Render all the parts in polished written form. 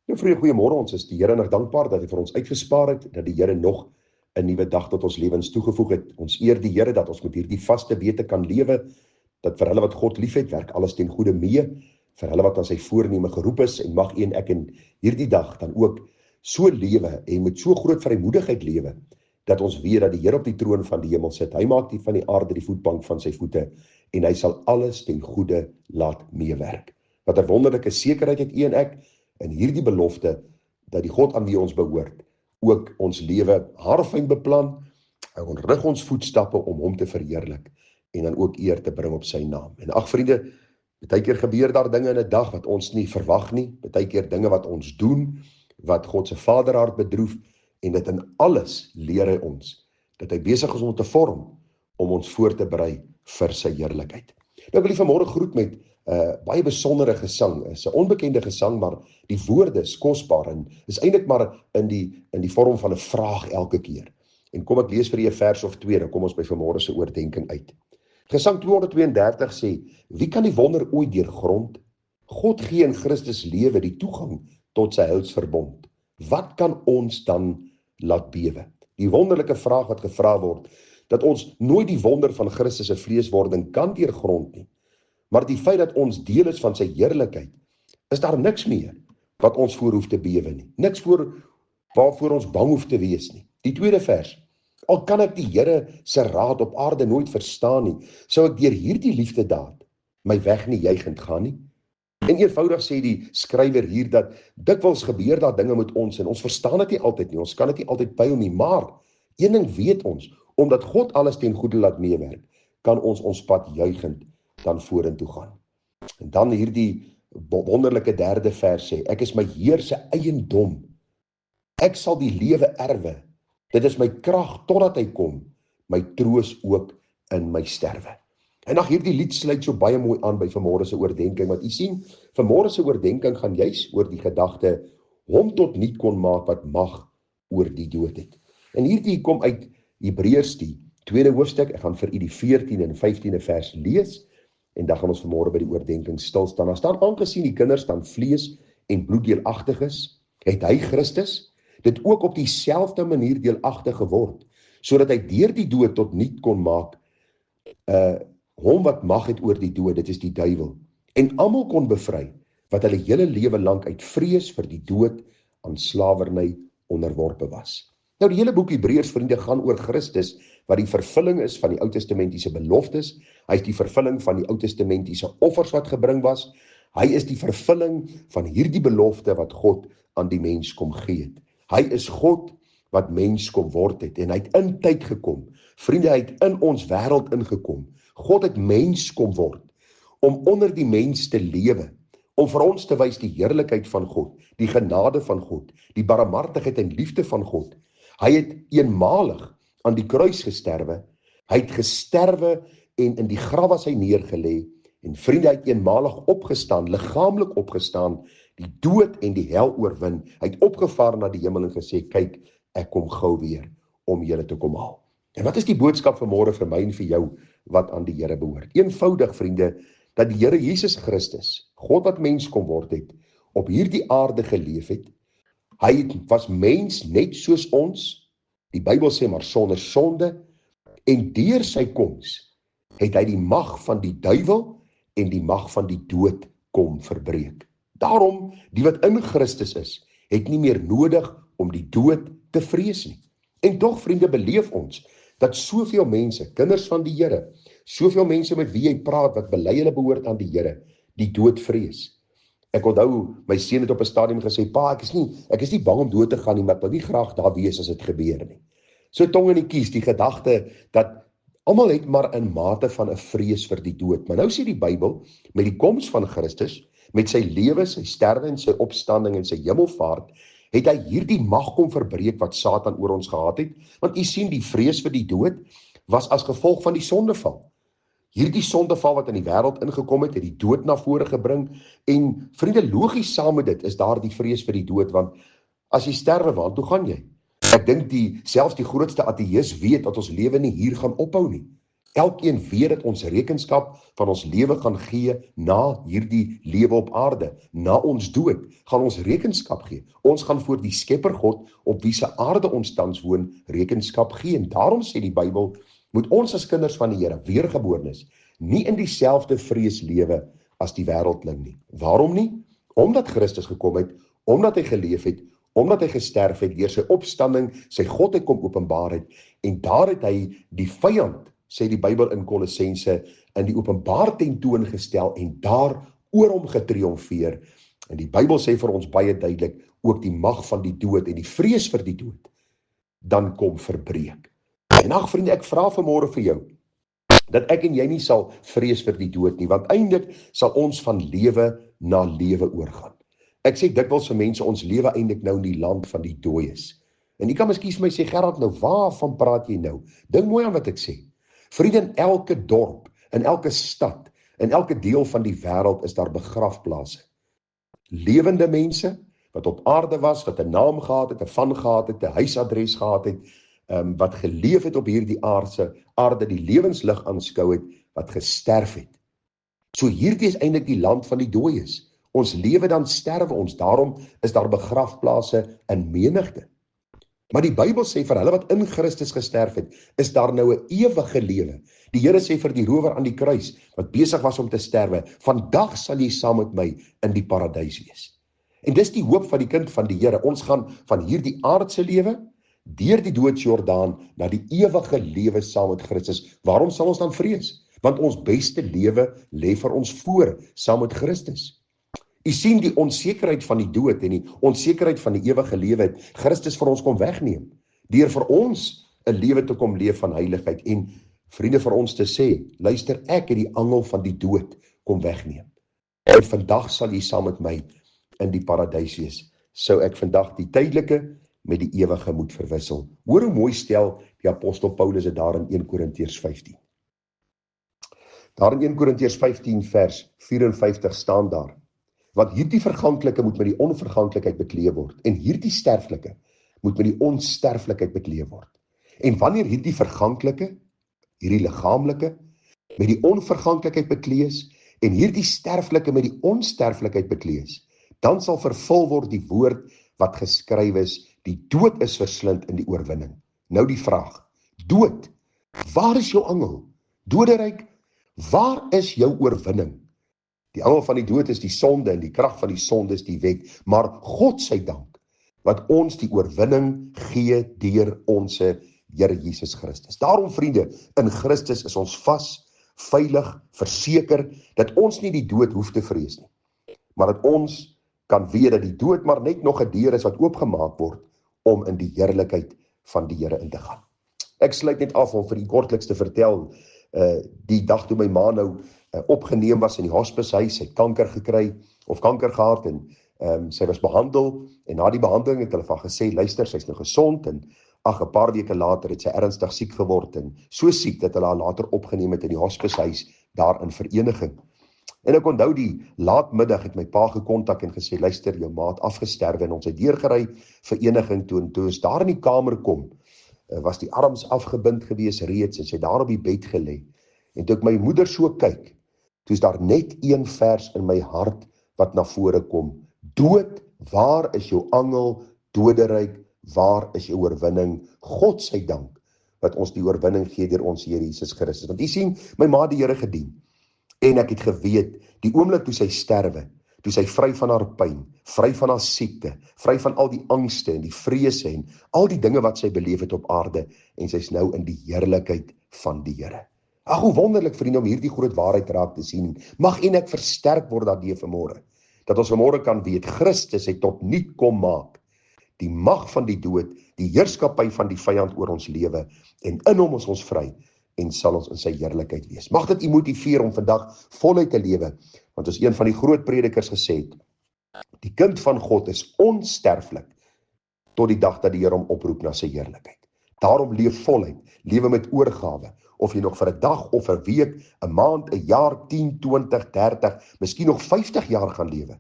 Vriende, goeiemôre. Ons is die Here nog dankbaar dat hy vir ons uitgespaar het, dat die Here nog 'n nuwe dag tot ons lewens toegevoeg het. Ons eer die Here dat ons met hierdie vaste wete kan lewe, dat vir hulle wat God liefhet, werk alles ten goeie mee, vir hulle wat aan sy voorneme geroep is, en mag u en ek in hierdie dag dan ook so lewe en met so groot vrymoedigheid lewe, dat ons weet dat die Here op die troon van die hemel sit. Hy maak die van die aarde die voetbank van sy voete, en hy sal alles ten goeie laat meewerk. Wat 'n wonderlike sekerheid het u en ek, en hierdie belofte, dat die God aan wie ons behoort, ook ons lewe haarfyn beplan, en ons rig ons voetstappe om hom te verheerlik, en dan ook eer te bring op sy naam. En ag vriende, baie keer gebeur daar dinge in 'n dag wat ons nie verwag nie, baie keer dinge wat ons doen, wat God se vaderhart bedroef, en dit in alles leer hy ons, dat hy besig is om te vorm, om ons voor te berei vir sy heerlikheid. Nou wil ek vanmôre groet met baie besondere gesang, is 'n onbekende gesang, maar die woorde is kosbaar, en is eintlik maar in die vorm van 'n vraag elke keer. En kom ek lees vir julle 'n vers of 2, dan kom ons by vanmôre se oordeenking uit. Gesang 232 sê, wie kan die wonder ooit deurgrond? God gee in Christus lewe die toegang tot sy heilsverbond. Wat kan ons dan laat bewe? Die wonderlike vraag wat gevra word, dat ons nooit die wonder van Christus se vleeswording kan deurgrond nie, maar die feit dat ons deel is van sy heerlikheid, is daar niks meer wat ons voor hoef te bewe nie. Niks waarvoor ons bang hoef te wees nie. Die tweede vers, al kan ek die Here se raad op aarde nooit verstaan nie, sou ek deur hierdie liefdedaad my weg nie juigend gaan nie. En eenvoudig sê die skrywer hier dat dikwels gebeur daar dinge met ons, en ons verstaan dit nie altyd nie, ons kan dit nie altyd pyl nie, maar een ding weet ons, omdat God alles ten goeie laat meewerk, kan ons pad juigend dan vorentoe gaan. En dan hierdie wonderlike derde vers sê, ek is my Heer se eiendom, ek sal die lewe erwe, dit is my krag totdat hy kom, my troos ook in my sterwe. En ag, hierdie lied sluit so baie mooi aan by vanmôre se oordeenking, want u sien, vanmôre se oordeenking gaan juis oor die gedagte, hom tot niet kon maak wat mag oor die dood het. En hierdie kom uit Hebreërs die tweede hoofstuk, ek gaan vir u die 14 en 15 vers lees, en dan gaan ons vanmôre by die oordeenking stil staan. Daar staan, aangesien die kinders dan vlees en bloed deelagtig is, het hy Christus dit ook op dieselfde manier deelagtig geword, sodat hy deur die dood tot niet kon maak, hom wat mag het oor die dood, dit is die duiwel, en almal kon bevry, wat hulle hele lewe lank uit vrees vir die dood aan slawerny onderworpe was. Nou die hele boek Hebreërs, vriende, gaan oor Christus, wat die vervulling is van die Ou Testamentiese beloftes, hy is die vervulling van die Ou Testamentiese offers wat gebring was, hy is die vervulling van hierdie belofte wat God aan die mens kom gee het. Hy is God wat mens kom word het, en hy het in tyd gekom, vriende, hy het in ons wêreld ingekom, God het mens kom word, om onder die mens te lewe, om vir ons te wys die heerlikheid van God, die genade van God, die barmhartigheid en liefde van God. Hy het eenmalig aan die kruis gesterwe, hy het gesterwe en in die graf was hy neergelê, en vriende, hy het eenmalig opgestaan, liggaamlik opgestaan, die dood en die hel oorwin, hy het opgevaar na die hemel en gesê, kyk, ek kom gou weer, om julle te kom haal. En wat is die boodskap vanmôre vir my en vir jou, wat aan die Here behoort? Eenvoudig, vriende, dat die Here Jesus Christus, God wat mens kom word het, op hierdie aarde geleef het. Hy was mens net soos ons, die Bybel sê maar sonder sonde, en deur sy koms het hy die mag van die duiwel en die mag van die dood kom verbreek. Daarom, die wat in Christus is, het nie meer nodig om die dood te vrees nie. En tog, vriende, beleef ons dat soveel mense, kinders van die Here, soveel mense met wie jy praat, wat bely hulle behoort aan die Here, die dood vrees. Ek onthou, my seun het op 'n stadium gesê, pa, ek is nie bang om dood te gaan nie, maar ek wil nie graag daar wees as dit gebeur nie. So tong in die kies, die gedagte dat almal het maar 'n mate van 'n vrees vir die dood. Maar nou sê die Bybel, met die koms van Christus, met sy lewe, sy sterwe en sy opstanding en sy hemelvaart, het hy hierdie mag kom verbreek wat Satan oor ons gehad het, want u sien, die vrees vir die dood was as gevolg van die sondeval. Hierdie sondeval wat in die wêreld ingekom het die dood na vore gebring, en vriende, logies saam met dit is daar die vrees vir die dood, want as jy sterwe, waar toe gaan jy? Ek dink selfs die grootste ateïs weet dat ons lewe nie hier gaan ophou nie. Elkeen weet dat ons rekenskap van ons lewe gaan gee na hierdie lewe op aarde. Na ons dood gaan ons rekenskap gee. Ons gaan voor die Skepper God, op wie se aarde ons tans woon, rekenskap gee. En daarom sê die Bybel, moet ons as kinders van die Here, weergeborenes, nie in dieselfde vrees lewe as die wêreldling nie. Waarom nie? Omdat Christus gekom het, omdat hy geleef het, omdat hy gesterf het, deur sy opstanding, sy godheid kom openbaar het, en daar het hy die vyand, sê die Bybel in Kolossense, in die openbaar tentoongestel en daar oor hom getriomfeer. En die Bybel sê vir ons baie duidelik, ook die mag van die dood en die vrees vir die dood, dan kom verbreek. En ag vriende, ek vra vanmôre vir jou, dat ek en jy nie sal vrees vir die dood nie, want eintlik sal ons van lewe na lewe oorgaan. Ek sê dikwels vir mense, ons lewe eintlik nou in die land van die dooies. En jy kan miskien vir my sê, Gerard, nou waarvan praat jy nou? Dink mooi aan wat ek sê. Vriende, in elke dorp, in elke stad, in elke deel van die wêreld is daar begrafplase. Lewende mense, wat op aarde was, wat 'n naam gehad het, 'n van gehad het, 'n huisadres gehad het, wat geleef het op hierdie aarde, die lewenslig aanskou het, wat gesterf het. So hierdie is eintlik die land van die dooies. Ons lewe, dan sterwe ons, daarom is daar begrafplase in menigte. Maar die Bybel sê vir hulle wat in Christus gesterf het, is daar nou 'n ewige lewe. Die Here sê vir die rower aan die kruis, wat besig was om te sterwe, vandag sal jy saam met my in die paradys wees. En dis die hoop van die kind van die Here. Ons gaan van hierdie aardse lewe, deur die doodsjordaan, na die ewige lewe saam met Christus. Waarom sal ons dan vrees? Want ons beste lewe lê vir ons voor, saam met Christus. U sien die onsekerheid van die dood en die onsekerheid van die ewige lewe het Christus vir ons kom wegneem, deur vir ons 'n lewe te kom leef van heiligheid en vriende vir ons te sê, luister, ek het die angel van die dood kom wegneem. En vandag sal jy saam met my in die paradys wees. Sou ek vandag die tydelike met die ewige moet verwissel. Hoor hoe mooi stel die apostel Paulus dit daar in 1 Korintiërs 15. Daar in 1 Korintiërs 15 vers 54 staan daar, want hierdie verganklike moet met die onverganklikheid bekleed word, en hierdie sterflike moet met die onsterflikheid bekleed word. En wanneer hierdie verganklike, hierdie liggaamlike, met die onverganklikheid bekleed is, en hierdie sterflike met die onsterflikheid bekleed is, dan sal vervul word die woord wat geskryf is, die dood is verslind in die oorwinning. Nou die vraag, dood, waar is jou angel? Doderyk, waar is jou oorwinning? Die angel van die dood is die sonde en die krag van die sonde is die wet, maar God sy dank, wat ons die oorwinning gee deur ons Here Jesus Christus. Daarom vriende, in Christus is ons vas, veilig, verseker, dat ons nie die dood hoef te vrees nie, maar dat ons kan weet dat die dood maar net nog 'n deur is wat oopgemaak word, om in die heerlikheid van die Here in te gaan. Ek sluit net af om vir die kortliks te vertel, die dag toe my ma nou opgeneem was in die hospicehuis, sy het kanker gekry, of kanker gehad, en sy was behandel, en na die behandeling het hulle van gesê, luister, sy is nou gesond, en 'n paar weke later het sy ernstig siek geword, en so siek dat hulle haar later opgeneem het in die hospicehuis, daar in Vereniging. En ek onthou die laatmiddag het my pa gekontak en gesê, luister, jou ma het afgesterwe, en ons het deurgery Vereniging toe, en toe ons daar in die kamer kom, was die arms afgebind gewees reeds, en sy daar op die bed gelê, en toe ek my moeder so kyk, toe is daar net een vers in my hart, wat na vore kom, dood, waar is jou angel, doderyk, waar is jou oorwinning? God sy dank, wat ons die oorwinning gee deur ons Here Jesus Christus. Want jy sien, my ma die Here gedien, en ek het geweet, die oomblik toe sy sterwe, toe sy vry van haar pyn, vry van haar siekte, vry van al die angste en die vrese en al die dinge wat sy beleef het op aarde, en sy is nou in die heerlikheid van die Here. Ag, hoe wonderlik vriende, om hierdie groot waarheid raak te sien. Mag en ek versterk word daardeur vanmôre, dat ons vanmôre kan weet, Christus het tot nuut kom maak, die mag van die dood, die heerskappy van die vyand oor ons lewe, en in hom is ons vry, en sal ons in sy heerlikheid wees. Mag dit u motiveer om vandag voluit te lewe, want as een van die groot predikers gesê het, die kind van God is onsterflik, tot die dag dat die Here hom oproep na sy heerlikheid. Daarom leef voluit, lewe met oorgawe, of jy nog vir 'n dag of 'n week, 'n maand, 'n jaar, 10, 20, 30, miskien nog 50 jaar gaan lewe.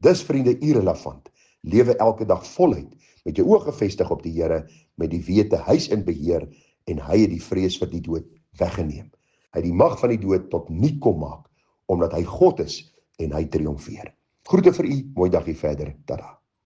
Dis vriende irrelevant. Lewe elke dag voluit, met jou oë gefestig op die Here, met die wete, hy's in beheer, en hy het die vrees vir die dood weggeneem. Hy het die mag van die dood tot niet kom maak, omdat hy God is en hy triomfeer. Groete vir u, mooi dagie verder, tada.